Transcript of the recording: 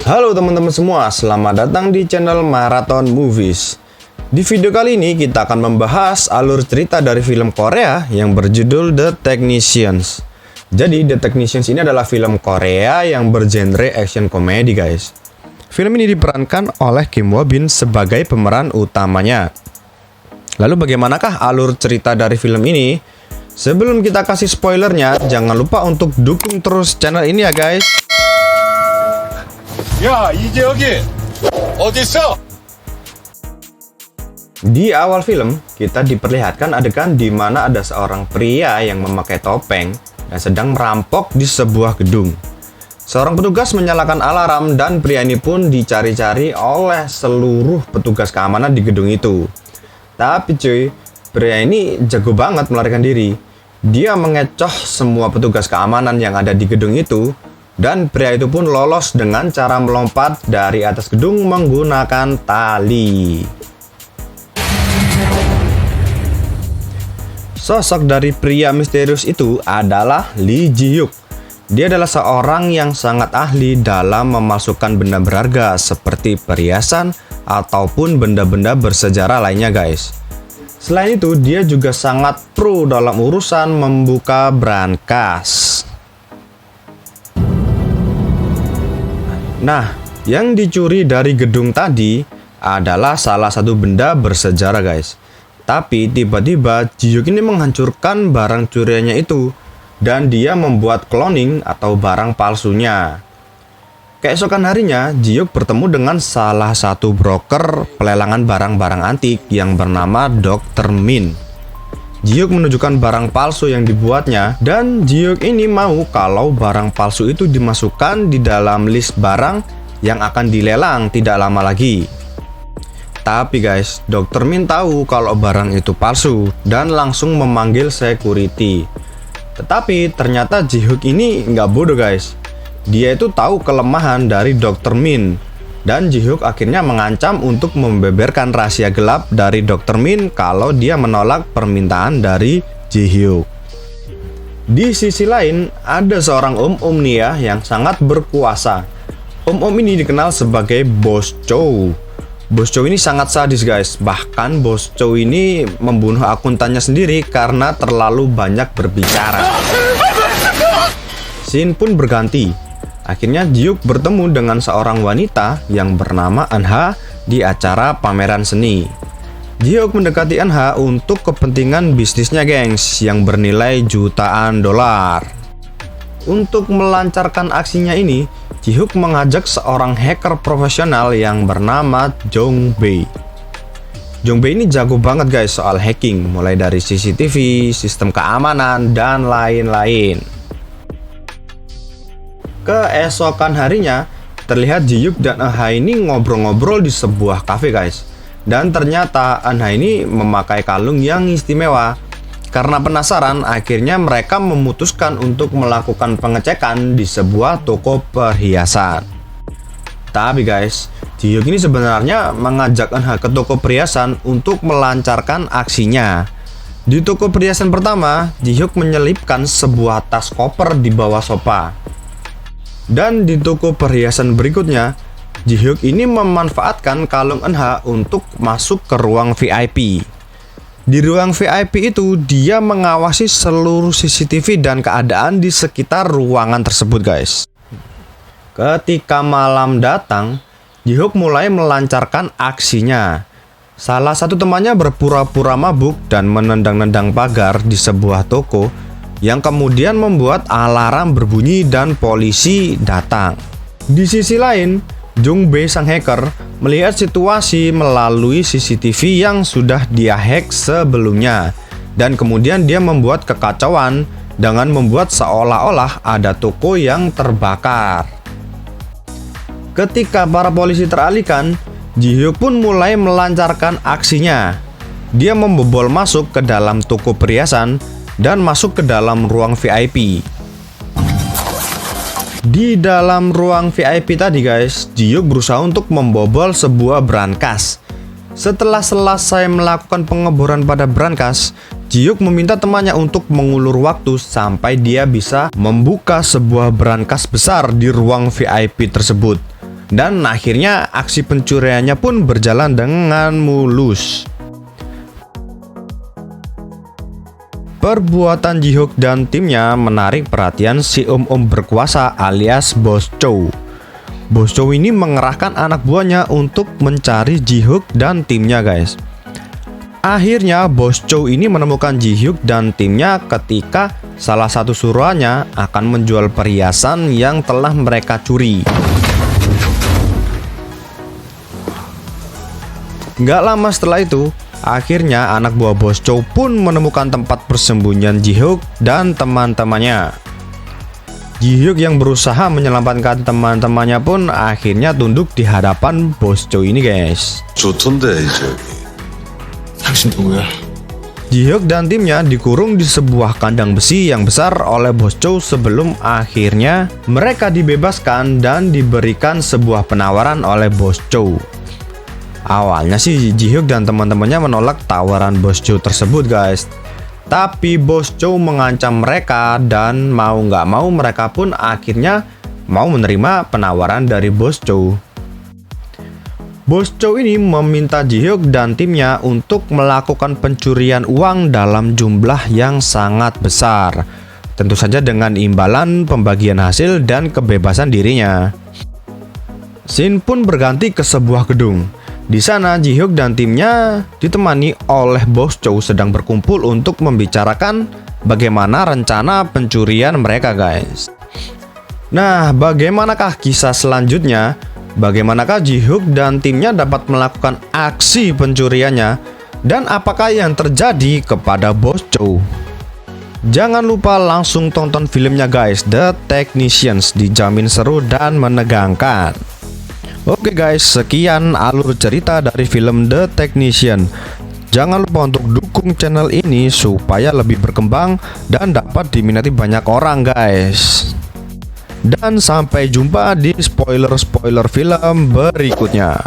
Halo teman-teman semua, selamat datang di channel Marathon Movies. Di video kali ini kita akan membahas alur cerita dari film Korea yang berjudul The Technicians. Jadi The Technicians ini adalah film Korea yang bergenre action komedi guys. Film ini diperankan oleh Kim Woo Bin sebagai pemeran utamanya. Lalu bagaimanakah alur cerita dari film ini? Sebelum kita kasih spoilernya, jangan lupa untuk dukung terus channel ini ya guys. 야, 이제 여기 어딨어? Di awal film, kita diperlihatkan adegan di mana ada seorang pria yang memakai topeng dan sedang merampok di sebuah gedung. Seorang petugas menyalakan alarm dan pria ini pun dicari-cari oleh seluruh petugas keamanan di gedung itu. Tapi cuy, pria ini jago banget melarikan diri. Dia mengecoh semua petugas keamanan yang ada di gedung itu. Dan pria itu pun lolos dengan cara melompat dari atas gedung menggunakan tali. Sosok dari pria misterius itu adalah Lee Ji Hyuk. Dia adalah seorang yang sangat ahli dalam memasukkan benda berharga seperti perhiasan ataupun benda-benda bersejarah lainnya guys. Selain itu, dia juga sangat pro dalam urusan membuka brankas. Nah, yang dicuri dari gedung tadi adalah salah satu benda bersejarah guys. Tapi tiba-tiba Ji Hyuk ini menghancurkan barang curiannya itu dan dia membuat cloning atau barang palsunya. Keesokan harinya, Ji Hyuk bertemu dengan salah satu broker pelelangan barang-barang antik yang bernama Dr. Min. Ji Hyuk menunjukkan barang palsu yang dibuatnya dan Ji Hyuk ini mau kalau barang palsu itu dimasukkan di dalam list barang yang akan dilelang tidak lama lagi. Tapi guys, Dr. Min tahu kalau barang itu palsu dan langsung memanggil security. Tetapi ternyata Ji Hyuk ini nggak bodoh guys. Dia itu tahu kelemahan dari Dr. Min. Dan Ji Hyuk akhirnya mengancam untuk membeberkan rahasia gelap dari Dr. Min kalau dia menolak permintaan dari Ji Hyuk. Di sisi lain, ada seorang om-om nih ya yang sangat berkuasa. Om-om ini dikenal sebagai Bos Chow. Bos Chow ini sangat sadis guys. Bahkan Bos Chow ini membunuh akuntannya sendiri karena terlalu banyak berbicara. Scene pun berganti. Akhirnya Ji Hyuk bertemu dengan seorang wanita yang bernama Anha di acara pameran seni. Ji Hyuk mendekati Anha untuk kepentingan bisnisnya gengs yang bernilai jutaan dolar. Untuk melancarkan aksinya ini, Ji Hyuk mengajak seorang hacker profesional yang bernama Jong Bae. Jong Bae ini jago banget guys soal hacking, mulai dari CCTV, sistem keamanan, dan lain-lain. Keesokan harinya, terlihat Ji Hyuk dan Anha ini ngobrol-ngobrol di sebuah cafe guys. Dan ternyata Anha ini memakai kalung yang istimewa. Karena penasaran, akhirnya mereka memutuskan untuk melakukan pengecekan di sebuah toko perhiasan. Tapi guys, Ji Hyuk ini sebenarnya mengajak Anha ke toko perhiasan untuk melancarkan aksinya. Di toko perhiasan pertama, Ji Hyuk menyelipkan sebuah tas koper di bawah sofa. Dan di toko perhiasan berikutnya, Ji Hyuk ini memanfaatkan kalung Anha untuk masuk ke ruang VIP. Di ruang VIP itu, dia mengawasi seluruh CCTV dan keadaan di sekitar ruangan tersebut guys. Ketika malam datang, Ji Hyuk mulai melancarkan aksinya. Salah satu temannya berpura-pura mabuk dan menendang-nendang pagar di sebuah toko yang kemudian membuat alarm berbunyi dan polisi datang. Di sisi lain, Jong Bae sang hacker melihat situasi melalui CCTV yang sudah dia hack sebelumnya dan kemudian dia membuat kekacauan dengan membuat seolah-olah ada toko yang terbakar. Ketika para polisi teralihkan, Ji Hyuk pun mulai melancarkan aksinya. Dia membobol masuk ke dalam toko perhiasan dan masuk ke dalam ruang VIP. Di dalam ruang VIP tadi guys, Ji Hyuk berusaha untuk membobol sebuah brankas. Setelah selesai melakukan pengeboran pada brankas, Ji Hyuk meminta temannya untuk mengulur waktu sampai dia bisa membuka sebuah brankas besar di ruang VIP tersebut. Dan akhirnya aksi pencuriannya pun berjalan dengan mulus. Perbuatan Ji-hook dan timnya menarik perhatian si om-om berkuasa alias Bos Chow. Bos Chow ini mengerahkan anak buahnya untuk mencari Ji-hook dan timnya, guys. Akhirnya Bos Chow ini menemukan Ji-hook dan timnya ketika salah satu suruhannya akan menjual perhiasan yang telah mereka curi. Gak lama setelah itu, akhirnya anak buah Bos Chow pun menemukan tempat persembunyian Ji-hook dan teman-temannya. Ji-hook yang berusaha menyelamatkan teman-temannya pun akhirnya tunduk di hadapan Bos Chow ini, guys. 좋던데 저기. 당신 누구야? Ji-hook dan timnya dikurung di sebuah kandang besi yang besar oleh Bos Chow sebelum akhirnya mereka dibebaskan dan diberikan sebuah penawaran oleh Bos Chow. Awalnya sih Ji-hook dan teman-temannya menolak tawaran Bos Chow tersebut, guys. Tapi Bos Chow mengancam mereka dan mau nggak mau mereka pun akhirnya mau menerima penawaran dari Bos Chow. Bos Chow ini meminta Ji-hook dan timnya untuk melakukan pencurian uang dalam jumlah yang sangat besar. Tentu saja dengan imbalan pembagian hasil dan kebebasan dirinya. Scene pun berganti ke sebuah gedung. Di sana Ji-hook dan timnya ditemani oleh Bos Chow sedang berkumpul untuk membicarakan bagaimana rencana pencurian mereka, guys. Nah, bagaimanakah kisah selanjutnya? Bagaimanakah Ji-hook dan timnya dapat melakukan aksi pencuriannya? Dan apakah yang terjadi kepada Bos Chow? Jangan lupa langsung tonton filmnya, guys. The Technicians dijamin seru dan menegangkan. Oke guys, sekian alur cerita dari film The Technician. Jangan lupa untuk dukung channel ini supaya lebih berkembang dan dapat diminati banyak orang, guys. Dan sampai jumpa di spoiler-spoiler film berikutnya.